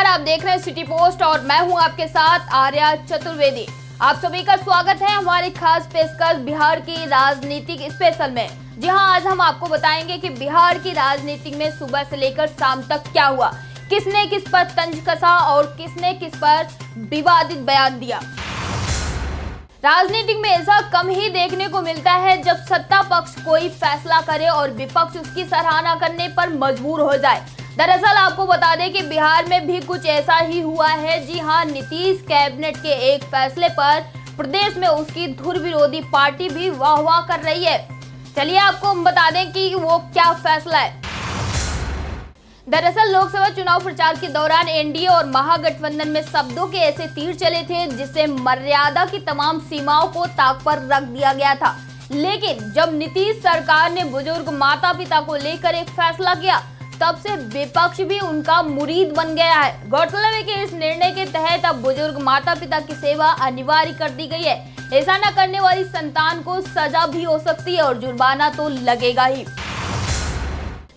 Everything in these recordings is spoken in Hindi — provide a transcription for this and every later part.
आप देख रहे हैं सिटी पोस्ट और मैं हूं आपके साथ आर्या चतुर्वेदी। आप सभी का स्वागत है हमारी खास पेशकश बिहार की राजनीतिक स्पेशल में। जी हां, आज हम आपको बताएंगे कि बिहार की राजनीति में सुबह से लेकर शाम तक क्या हुआ, किसने किस पर तंज कसा और किसने किस पर विवादित बयान दिया। राजनीति में ऐसा कम ही देखने को मिलता है जब सत्ता पक्ष कोई फैसला करे और विपक्ष उसकी सराहना करने पर मजबूर हो जाए। दरअसल आपको बता दें कि बिहार में भी कुछ ऐसा ही हुआ है। जी हां, नीतीश कैबिनेट के एक फैसले पर प्रदेश में उसकी धुर विरोधी पार्टी भी वाह वाह कर रही है। चलिए आपको बता दें कि वो क्या फैसला है। दरअसल लोकसभा चुनाव प्रचार के दौरान एनडीए और महागठबंधन में शब्दों के ऐसे तीर चले थे जिससे मर्यादा की तमाम सीमाओं को ताक पर रख दिया गया था। लेकिन जब नीतीश सरकार ने बुजुर्ग माता पिता को लेकर एक फैसला किया तब से विपक्ष भी उनका मुरीद बन गया है। गौरतलब है कि इस निर्णय के तहत अब बुजुर्ग माता पिता की सेवा अनिवार्य कर दी गई है। ऐसा न करने वाली संतान को सजा भी हो सकती है और जुर्माना तो लगेगा ही।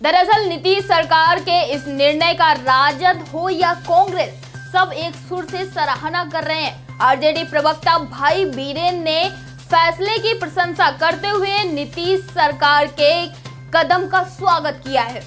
दरअसल नीतीश सरकार के इस निर्णय का राजद हो या कांग्रेस सब एक सुर से सराहना कर रहे हैं। आरजेडी प्रवक्ता भाई बीरेन ने फैसले की प्रशंसा करते हुए नीतीश सरकार के कदम का स्वागत किया है।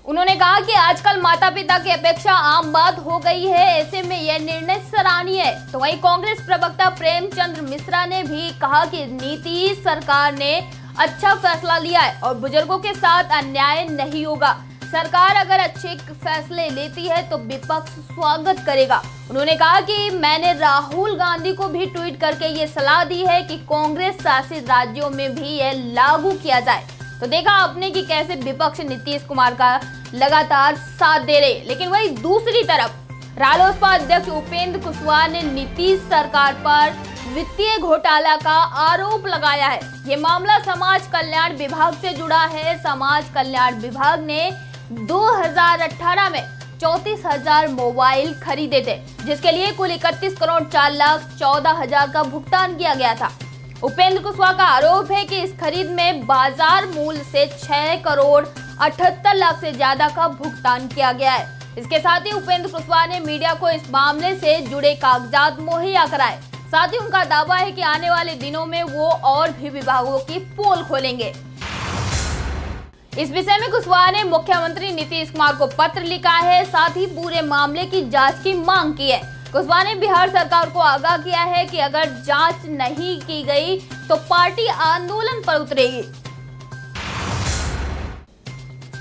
उन्होंने कहा कि आजकल माता पिता की अपेक्षा आम बात हो गई है, ऐसे में यह निर्णय सराहनीय है। तो वहीं कांग्रेस प्रवक्ता प्रेमचंद्र मिश्रा ने भी कहा कि नीतीश सरकार ने अच्छा फैसला लिया है और बुजुर्गों के साथ अन्याय नहीं होगा। सरकार अगर अच्छे फैसले लेती है तो विपक्ष स्वागत करेगा। उन्होंने कहा कि मैंने राहुल गांधी को भी ट्वीट करके ये सलाह दी है कि कांग्रेस शासित राज्यों में भी यह लागू किया जाए। तो देखा आपने कि कैसे विपक्ष नीतीश कुमार का लगातार साथ दे रहे। लेकिन वही दूसरी तरफ रालोसपा अध्यक्ष उपेंद्र कुशवाहा ने नीतीश सरकार पर वित्तीय घोटाला का आरोप लगाया है। ये मामला समाज कल्याण विभाग से जुड़ा है। समाज कल्याण विभाग ने 2018 में 34,000 मोबाइल खरीदे थे, जिसके लिए कुल 31 करोड़ 4 लाख 14 हजार का भुगतान किया गया था। उपेंद्र कुशवाहा का आरोप है कि इस खरीद में बाजार मूल्य से 6 करोड़ 78 लाख से ज्यादा का भुगतान किया गया है। इसके साथ ही उपेंद्र कुशवाहा ने मीडिया को इस मामले से जुड़े कागजात मुहैया कराए। साथ ही उनका दावा है कि आने वाले दिनों में वो और भी विभागों की पोल खोलेंगे। इस विषय में कुशवाहा ने मुख्यमंत्री नीतीश कुमार को पत्र लिखा है, साथ ही पूरे मामले की जांच की मांग की है। कुशवाहा ने बिहार सरकार को आगाह किया है कि अगर जांच नहीं की गई तो पार्टी आंदोलन पर उतरेगी।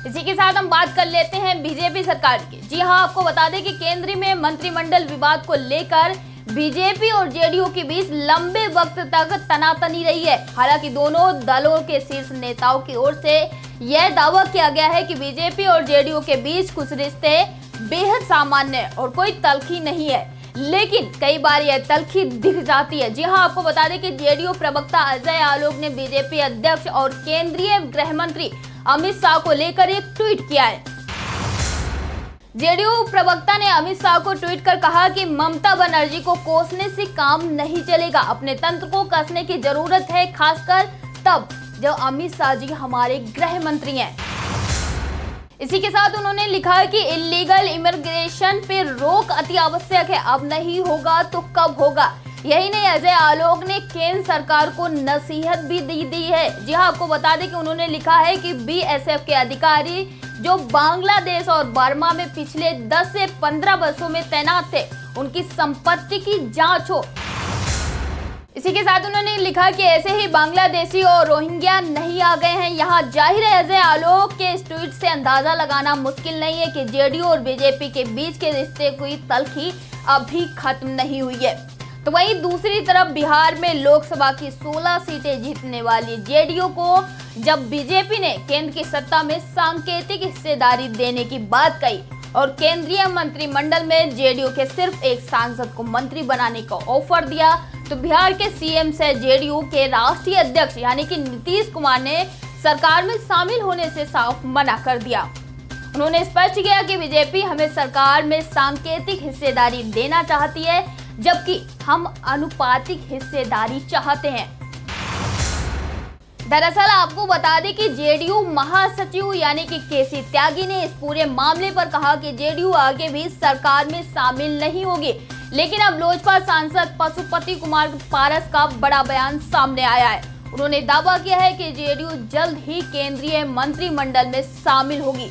इसी के साथ हम बात कर लेते हैं बीजेपी सरकार की। जी हां, आपको बता दें कि केंद्र में मंत्रिमंडल विवाद को लेकर बीजेपी और जेडीयू के बीच लंबे वक्त तक तनातनी रही है। हालांकि दोनों दलों के शीर्ष नेताओं की ओर से यह दावा किया गया है कि बीजेपी और जेडीयू के बीच कुछ रिश्ते बेहद सामान्य और कोई तल्खी नहीं है, लेकिन कई बार यह तल्खी दिख जाती है। जी हां, आपको बता दें कि जेडीयू प्रवक्ता अजय आलोक ने बीजेपी अध्यक्ष और केंद्रीय गृह मंत्री अमित शाह को लेकर एक ट्वीट किया है। जेडीयू प्रवक्ता ने अमित शाह को ट्वीट कर कहा कि ममता बनर्जी को कोसने से काम नहीं चलेगा, अपने तंत्र को कसने की जरूरत है, खासकर तब जब अमित शाह जी हमारे गृह मंत्री हैं। इसी के साथ उन्होंने लिखा है कि इलीगल इमिग्रेशन पे रोक अति आवश्यक है, अब नहीं होगा तो कब होगा। यही नहीं, अजय आलोक ने केंद्र सरकार को नसीहत भी दी है। जी हां, आपको बता दें कि उन्होंने लिखा है कि बीएसएफ के अधिकारी जो बांग्लादेश और बर्मा में पिछले 10 से 15 वर्षों में तैनात थे, उनकी संपत्ति की जांच हो। इसी के साथ उन्होंने लिखा कि ऐसे ही बांग्लादेशी और रोहिंग्या नहीं आ गए हैं यहाँ। जाहिर है अजय आलोक के इस ट्वीट से अंदाजा लगाना मुश्किल नहीं है कि जेडीयू और बीजेपी के बीच के रिश्ते की तल्खी अभी खत्म नहीं हुई है। तो वहीं दूसरी तरफ बिहार में लोकसभा की 16 सीटें जीतने वाली जेडीयू को जब बीजेपी ने केंद्र की सत्ता में सांकेतिक हिस्सेदारी देने की बात कही और केंद्रीय मंत्रिमंडल में जेडीयू के सिर्फ एक सांसद को मंत्री बनाने का ऑफर दिया, तो बिहार के सीएम से जेडीयू के राष्ट्रीय अध्यक्ष यानी कि नीतीश कुमार ने सरकार में शामिल होने से साफ मना कर दिया। उन्होंने स्पष्ट किया कि बीजेपी हमें सरकार में सांकेतिक हिस्सेदारी देना चाहती है, जबकि हम अनुपातिक हिस्सेदारी चाहते हैं। दरअसल आपको बता दें कि जेडीयू महासचिव यानी कि केसी त्यागी ने इस पूरे मामले पर कहा कि जेडीयू आगे भी सरकार में शामिल नहीं होगी। लेकिन अब लोजपा सांसद पशुपति कुमार पारस का बड़ा बयान सामने आया है। उन्होंने दावा किया है कि जेडीयू जल्द ही केंद्रीय मंत्रिमंडल में शामिल होगी।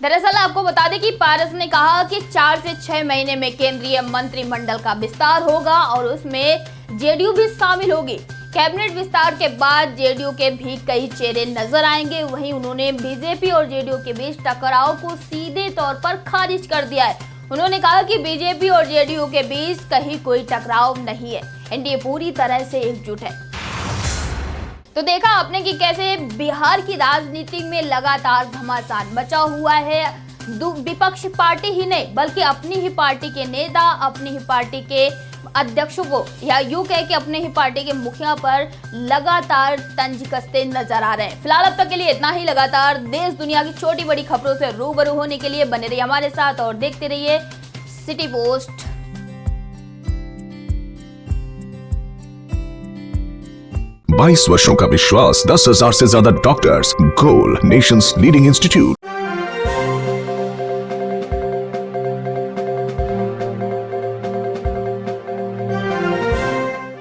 दरअसल आपको बता दें कि पारस ने कहा कि 4 से 6 महीने में केंद्रीय मंत्रिमंडल का विस्तार होगा और उसमें जेडीयू भी शामिल होगी। कैबिनेट विस्तार के बाद जेडीयू के भी कई चेहरे नजर आएंगे। वहीं उन्होंने बीजेपी और जेडीयू के बीच टकराव को सीधे तौर पर खारिज कर दिया है। उन्होंने कहा कि बीजेपी और जेडीयू के बीच कहीं कोई टकराव नहीं है, एनडीए पूरी तरह से एकजुट है। तो देखा आपने कि कैसे बिहार की राजनीति में लगातार घमासान मचा हुआ है। विपक्ष पार्टी ही नहीं बल्कि अपनी ही पार्टी के नेता, अपनी ही पार्टी के अध्यक्षों को या यूं कह के अपने ही पार्टी के मुखिया पर लगातार तंज कसते नजर आ रहे हैं। फिलहाल अब तक के लिए इतना ही। लगातार देश दुनिया की छोटी बड़ी खबरों से रूबरू होने के लिए बने रहिए हमारे साथ और देखते रहिए सिटी पोस्ट। 22 वर्षों का विश्वास, 10,000 से ज्यादा डॉक्टर्स, गोल नेशंस लीडिंग इंस्टीट्यूट।